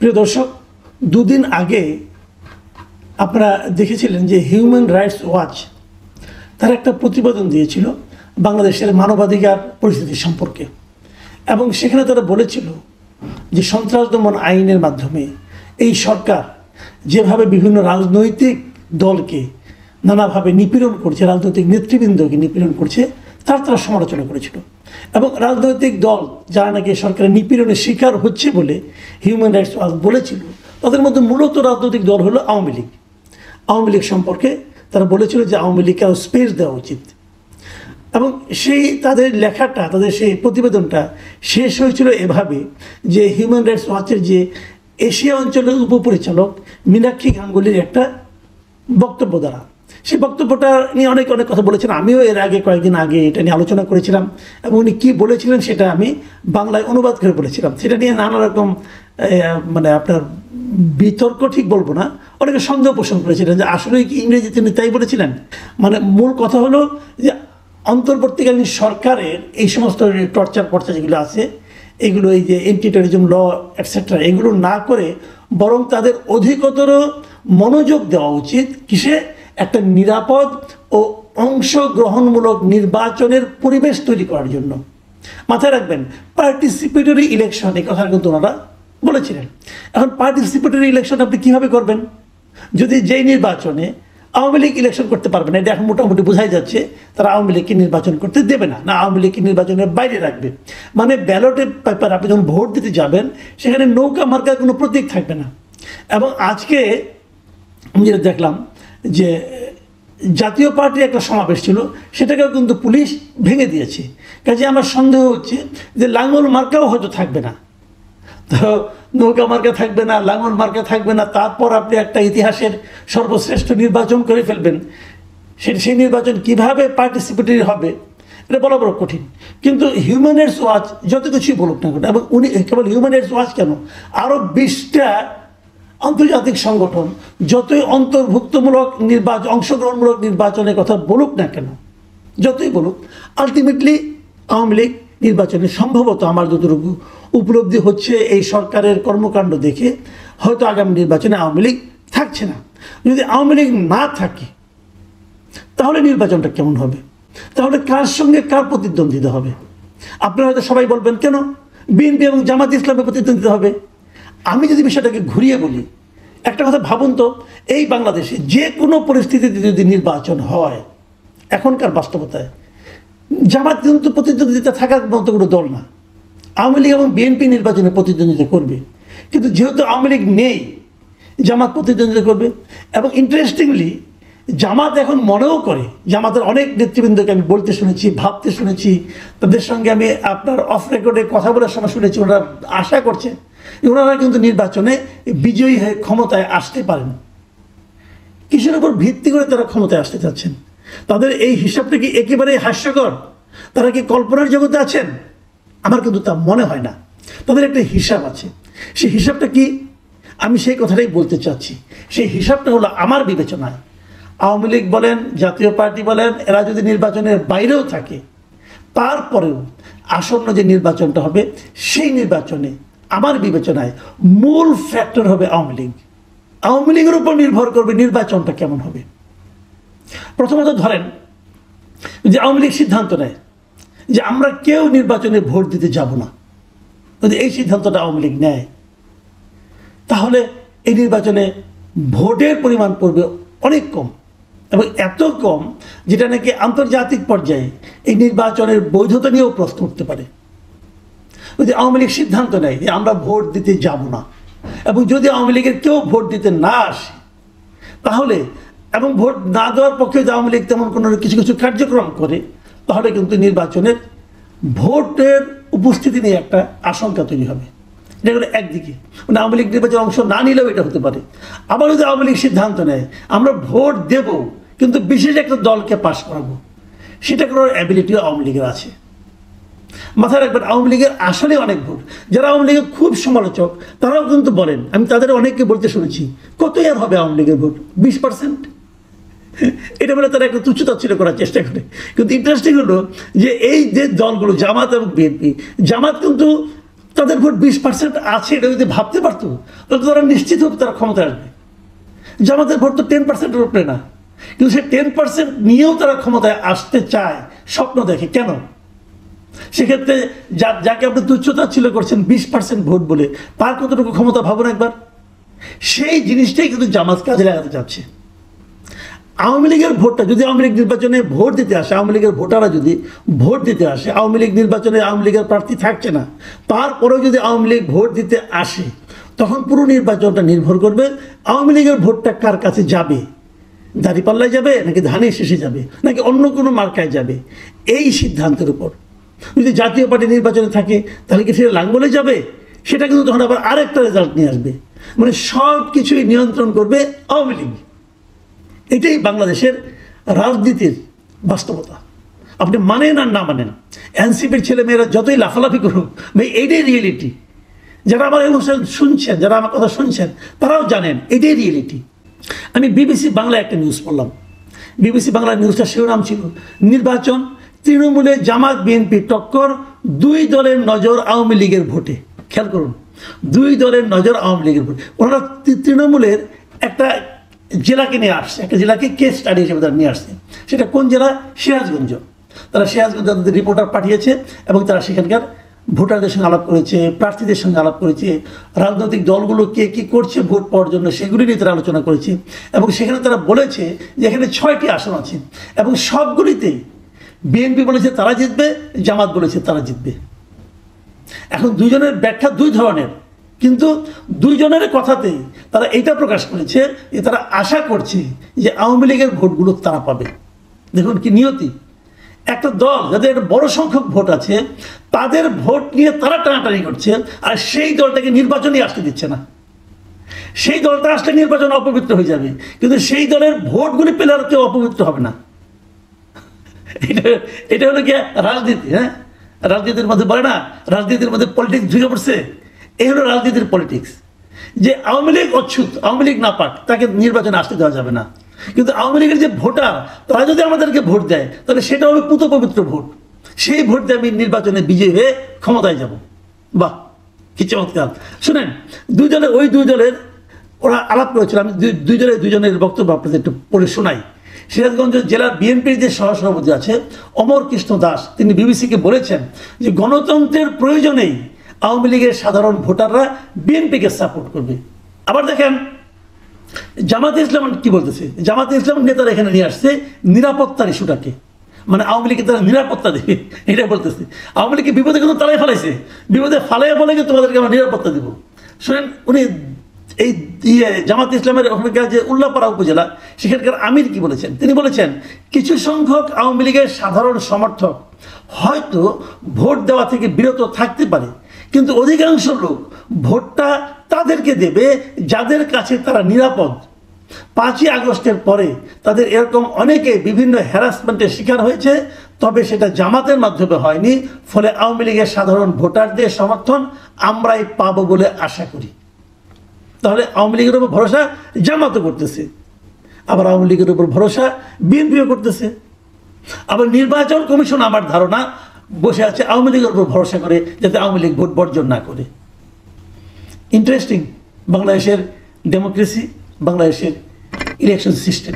প্রিয় দর্শক, দুদিন আগে আপনারা দেখেছিলেন যে হিউম্যান রাইটস ওয়াচ তারা একটা প্রতিবেদন দিয়েছিল বাংলাদেশের মানবাধিকার পরিস্থিতি সম্পর্কে, এবং সেখানে তারা বলেছিল যে সন্ত্রাস দমন আইনের মাধ্যমে এই সরকার যেভাবে বিভিন্ন রাজনৈতিক দলকে নানাভাবে নিপীড়ন করছে, রাজনৈতিক নেতৃবৃন্দকে নিপীড়ন করছে, তারা সমালোচনা করেছিল। এবং রাজনৈতিক দল যারা নাকি সরকারের নিপীড়নের শিকার হচ্ছে বলে হিউম্যান রাইটস ওয়াচ বলেছিল, তাদের মধ্যে মূলত রাজনৈতিক দল হলো আওয়ামী লীগ। আওয়ামী লীগ সম্পর্কে তারা বলেছিল যে আওয়ামী লীগকে আরও স্পেস দেওয়া উচিত। এবং সেই তাদের লেখাটা, তাদের সেই প্রতিবেদনটা শেষ হয়েছিল এভাবে যে হিউম্যান রাইটস ওয়াচের যে এশিয়া অঞ্চলের উপপরিচালক মীনাক্ষী গাঙ্গুলির একটা বক্তব্য দ্বারা, সেই বক্তব্যটা নিয়ে অনেক কথা বলেছেন। আমিও এর আগে কয়েকদিন আগে এটা নিয়ে আলোচনা করেছিলাম, এবং উনি কী বলেছিলেন সেটা আমি বাংলায় অনুবাদ করে বলেছিলাম। সেটা নিয়ে নানা রকম আপনার বিতর্ক ঠিক বলবো না, অনেকে সন্দেহ পোষণ করেছিলেন যে আসলে কি ইংরেজি তিনি তাই বলেছিলেন। মূল কথা হলো যে অন্তর্বর্তীকালীন সরকারের এই সমস্ত টর্চার যেগুলো আছে, এগুলো এই যে এন্টি টেররিজম ল এটসেট্রা, এগুলো না করে বরং তাদের অধিকতর মনোযোগ দেওয়া উচিত কিসে, একটা নিরাপদ ও অংশগ্রহণমূলক নির্বাচনের পরিবেশ তৈরি করার জন্য। মাথায় রাখবেন, পার্টিসিপেটরি ইলেকশন, এই কথা কিন্তু ওনারা বলেছিলেন। এখন পার্টিসিপেটরি ইলেকশন আপনি কীভাবে করবেন যদি যেই নির্বাচনে আওয়ামী লীগ ইলেকশন করতে পারবে না? এটা এখন মোটামুটি বোঝাই যাচ্ছে তারা আওয়ামী লীগকে নির্বাচন করতে দেবে না, আওয়ামী লীগকে নির্বাচনের বাইরে রাখবে। ব্যালটে পেপার আপনি যখন ভোট দিতে যাবেন সেখানে নৌকা মার্কার কোনো প্রতীক থাকবে না। এবং আজকে আমি যেটা দেখলাম যে জাতীয় পার্টির একটা সমাবেশ ছিল, সেটাকেও কিন্তু পুলিশ ভেঙে দিয়েছে। কাজে আমার সন্দেহ হচ্ছে যে লাঙ্গল মার্কাও হয়তো থাকবে না। তো নৌকা মার্কা থাকবে না, লাঙ্গল মার্কা থাকবে না, তারপর আপনি একটা ইতিহাসের সর্বশ্রেষ্ঠ নির্বাচন করে ফেলবেন। সেই নির্বাচন কিভাবে পার্টিসিপেটরি হবে এটা বলা বড় কঠিন। কিন্তু হিউম্যান রাইটস ওয়াচ যত কিছুই বলুক না কেন, এবং উনি কেবল হিউম্যান রাইটস ওয়াচ কেন, আরও 20টা আন্তর্জাতিক সংগঠন যতই অন্তর্ভুক্তমূলক অংশগ্রহণমূলক নির্বাচনের কথা বলুক না কেন, যতই বলুক, আলটিমেটলি আওয়ামী লীগ নির্বাচনে সম্ভবত আমার যতটুকু উপলব্ধি হচ্ছে এই সরকারের কর্মকাণ্ড দেখে হয়তো আগামী নির্বাচনে আওয়ামী লীগ থাকছে না। যদি আওয়ামী লীগ না থাকে তাহলে নির্বাচনটা কেমন হবে? তাহলে কার সঙ্গে কার প্রতিদ্বন্দ্বিতা হবে? আপনারা হয়তো সবাই বলবেন কেন বিএনপি এবং জামাত ইসলামের প্রতিদ্বন্দ্বিতা হবে। আমি যদি বিষয়টাকে ঘুরিয়ে বলি, একটা কথা ভাবুন তো, এই বাংলাদেশে যে কোনো পরিস্থিতিতে যদি নির্বাচন হয়, এখনকার বাস্তবতায় জামাত কিন্তু প্রতিদ্বন্দ্বিতা থাকার মতো কোনো দল না। আওয়ামী লীগ এবং বিএনপি নির্বাচনে প্রতিদ্বন্দ্বিতা করবে, কিন্তু যেহেতু আওয়ামী লীগ নেই, জামাত প্রতিদ্বন্দ্বিতা করবে। এবং ইন্টারেস্টিংলি জামাত এখন মনেও করে, জামাতের অনেক নেতৃবৃন্দকে আমি বলতে শুনেছি, ভাবতে শুনেছি, তাদের সঙ্গে আমি আপনার অফ রেকর্ডে কথা বলার সময় শুনেছি, ওনারা আশা করছেন ওনারা কিন্তু নির্বাচনে বিজয়ী হয়ে ক্ষমতায় আসতে পারেন। কিসের উপর ভিত্তি করে তারা ক্ষমতায় আসতে চাচ্ছেন? তাদের এই হিসাবটা কি একেবারেই হাস্যকর? তারা কি কল্পনার জগতে আছেন? আমার কিন্তু তা মনে হয় না। তাদের একটা হিসাব আছে। সেই হিসাবটা কি? আমি সেই কথাটাই বলতে চাচ্ছি। সেই হিসাবটা হলো আমার বিবেচনায় আওয়ামী লীগ বলেন, জাতীয় পার্টি বলেন, এরা যদি নির্বাচনের বাইরেও থাকে, তারপরেও আসন্ন যে নির্বাচনটা হবে সেই নির্বাচনে আমার বিবেচনায় মূল ফ্যাক্টর হবে আওয়ামী লীগ। আওয়ামী লীগের উপর নির্ভর করবে নির্বাচনটা কেমন হবে। প্রথমত ধরেন যে আওয়ামী লীগ সিদ্ধান্ত নেয় যে আমরা কেউ নির্বাচনে ভোট দিতে যাব না, যদি এই সিদ্ধান্তটা আওয়ামী লীগ নেয়, তাহলে এই নির্বাচনে ভোটের পরিমাণ পড়বে অনেক কম, এবং এত কম যেটা নাকি আন্তর্জাতিক পর্যায়ে এই নির্বাচনের বৈধতা নিয়েও প্রশ্ন উঠতে পারে। যদি আওয়ামী লীগ সিদ্ধান্ত নেয় যে আমরা ভোট দিতে যাব না, এবং যদি আওয়ামী লীগের কেউ ভোট দিতে না আসে, তাহলে এবং ভোট না দেওয়ার পক্ষে যদি আওয়ামী লীগ তেমন কোনো কিছু কার্যক্রম করে, তাহলে কিন্তু নির্বাচনের ভোটের উপস্থিতি নিয়ে একটা আশঙ্কা তৈরি হবে। এটা হলো একদিকে, আওয়ামী লীগ নির্বাচনে অংশ না নিলেও এটা হতে পারে। আবার যদি আওয়ামী লীগ সিদ্ধান্ত নেয় আমরা ভোট দেব কিন্তু বিশেষ একটা দলকে পাশ করাবো, সেটা করার অ্যাবিলিটিও আওয়ামী লীগের আছে। মাথায় রাখবেন, আওয়ামী লীগের আসলে অনেক ভোট, যারা আওয়ামী লীগের খুব সমালোচক তারাও কিন্তু বলেন, আমি তাদের অনেককে বলতে শুনেছি, কতই আর হবে আওয়ামী লীগের ভোট? 20%। এটা বলে তারা একটা তুচ্ছতাচ্ছিল্য করার চেষ্টা করে। কিন্তু ইন্টারেস্টিং হলো যে এই যে দলগুলো জামাত এবং বিএনপি, জামাত কিন্তু তাদের ভোট 20% আছে, এটা যদি ভাবতে পারতো তাহলে তারা নিশ্চিত হবে তারা ক্ষমতায় আসবে। জামাতের ভোট তো 10%-এর উপরে না, কিন্তু সে 10% নিয়েও তারা ক্ষমতায় আসতে চায়, স্বপ্ন দেখে। কেন? সেক্ষেত্রে যাকে আপনি তুচ্ছতা ছিল করছেন 20% ভোট বলে, তার কতটুকু ক্ষমতা ভাবুন একবার। সেই জিনিসটাই কিন্তু জামাত কাজে লাগাতে চাচ্ছে। আওয়ামী লীগের ভোটটা যদি আওয়ামী লীগ নির্বাচনে ভোট দিতে আসে, আওয়ামী লীগের ভোটাররা যদি ভোট দিতে আসে, আওয়ামী লীগ নির্বাচনে আওয়ামী লীগের প্রার্থী থাকছে না, তারপরেও যদি আওয়ামী লীগ ভোট দিতে আসে, তখন পুরো নির্বাচনটা নির্ভর করবে আওয়ামী লীগের ভোটটা কার কাছে যাবে। দাঁড়িপাল্লায় যাবে, নাকি ধানের শেষে যাবে, নাকি অন্য কোনো মার্কায় যাবে, এই সিদ্ধান্তের উপর। যদি জাতীয় পার্টি নির্বাচনে থাকে তাহলে কি সেটা লাঙ্গলে যাবে, সেটা কিন্তু তখন আবার আরেকটা রেজাল্ট নিয়ে আসবে। মানে সব কিছুই নিয়ন্ত্রণ করবে আওয়ামী লীগ। এটাই বাংলাদেশের রাজনীতির বাস্তবতা। আপনি মানেন আর না মানেন, এনসিপির ছেলেমেয়েরা যতই লাফালাফি করুক, ভাই এইটাই রিয়েলিটি। যারা আমার অনুষ্ঠান শুনছেন, যারা আমার কথা শুনছেন, তারাও জানেন এটাই রিয়েলিটি। আমি বিবিসি বাংলায় একটা নিউজ পড়লাম। বিবিসি বাংলার নিউজটা শিরোনাম ছিল, নির্বাচন তৃণমূলে জামাত বিএনপি টক্কর, দুই দলের নজর আওয়ামী লীগের ভোটে। খেয়াল করুন, দুই দলের নজর আওয়ামী লীগের ভোটে। ওনারা তৃণমূলের একটা জেলাকে নিয়ে আসছে, একটা জেলাকে কেস স্টাডি হিসেবে তারা নিয়ে আসছে। সেটা কোন জেলা? সিরাজগঞ্জ। তারা সিরাজগঞ্জ তাদের রিপোর্টার পাঠিয়েছে এবং তারা সেখানকার ভোটারদের সঙ্গে আলাপ করেছে, প্রার্থীদের সঙ্গে আলাপ করেছে, রাজনৈতিক দলগুলো কে কী করছে ভোট পাওয়ার জন্য সেগুলি নিয়ে তারা আলোচনা করেছে। এবং সেখানে তারা বলেছে যে এখানে 6টি আসন আছে এবং সবগুলিতেই বিএনপি বলেছে তারা জিতবে, জামাত বলেছে তারা জিতবে। এখন দুইজনের ব্যাখ্যা দুই ধরনের, কিন্তু দুইজনের কথাতেই তারা এইটা প্রকাশ করেছে যে তারা আশা করছে যে আওয়ামী লীগের ভোটগুলো তারা পাবে। দেখুন কি নিয়তি। একটা দল যাদের বড় সংখ্যক ভোট আছে, তাদের ভোট নিয়ে তারা টানাটানি করছে, আর সেই দলটাকে নির্বাচনে আসতে দিচ্ছে না। সেই দলটা আসলে নির্বাচন অপবিত্র হয়ে যাবে, কিন্তু সেই দলের ভোটগুলি পেলে আর কেউ অপবিত্র হবে না। এটা হলো কি রাজনীতি। হ্যাঁ, রাজনীতির মধ্যে বলে না, রাজনীতির মধ্যে পলিটিক্স ঢুকে পড়ছে। এই হলো রাজনীতির পলিটিক্স, যে আওয়ামী লীগ অচ্ছুত, আওয়ামী লীগ না পাক, তাকে নির্বাচনে আসতে দেওয়া যাবে না। কিন্তু আওয়ামী লীগের যে ভোটার, তারা যদি আমাদেরকে ভোট দেয় তাহলে সেটা হবে পুত পবিত্র ভোট। সেই ভোট দিয়ে আমি নির্বাচনে বিজয়ী হয়ে ক্ষমতায় যাব। বাহ, কি চমৎকার। শুনেন, ওই দুই দলের ওরা আলাপ করেছিল। আমি দুইজনের বক্তব্য আপনাদের একটু পড়ে শোনাই। সিরাজগঞ্জ জেলার বিএনপির যে সহসভাপতি আছে অমর কৃষ্ণ দাস, তিনি বিবিসিকে বলেছেন যে গণতন্ত্রের প্রয়োজনেই আওয়ামী লীগের সাধারণ ভোটাররা বিএনপিকে সাপোর্ট করবে। আবার দেখেন জামাতে ইসলাম কি বলতেছে। জামাতে ইসলাম নেতারা এখানে নিয়ে আসছে নিরাপত্তার ইস্যুটাকে, মানে আওয়ামী লীগকে তারা নিরাপত্তা দেবে, এটা বলতেছে। আওয়ামী লীগকে বিপদে কিন্তু তারাই ফেলাইছে, বিপদে ফালাইয়া বলে তোমাদেরকে আমরা নিরাপত্তা দেবো। শুনেন, উনি এই জামাত ইসলামের ওখানকার যে উল্লাপাড়া উপজেলা, সেখানকার আমির কি বলেছেন। তিনি বলেছেন কিছু সংখ্যক আওয়ামী লীগের সাধারণ সমর্থক হয়তো ভোট দেওয়া থেকে বিরত থাকতে পারে, কিন্তু অধিকাংশ লোক ভোটটা তাদেরকে দেবে যাদের কাছে তারা নিরাপদ। 5ই আগস্টের পরে তাদের এরকম অনেকে বিভিন্ন হ্যারাসমেন্টের শিকার হয়েছে, তবে সেটা জামাতের মাধ্যমে হয়নি। ফলে আওয়ামী লীগের সাধারণ ভোটারদের সমর্থন আমরাই পাবো বলে আশা করি। তাহলে আওয়ামী লীগের উপর ভরসা জামাতও করতেছে, আবার আওয়ামী লীগের উপর ভরসা বিএনপিও করতেছে। আবার নির্বাচন কমিশন আমার ধারণা বসে আছে আওয়ামী লীগের উপর ভরসা করে, যাতে আওয়ামী লীগ ভোট বর্জন না করে। ইন্টারেস্টিং বাংলাদেশের ডেমোক্রেসি, বাংলাদেশের ইলেকশন সিস্টেম।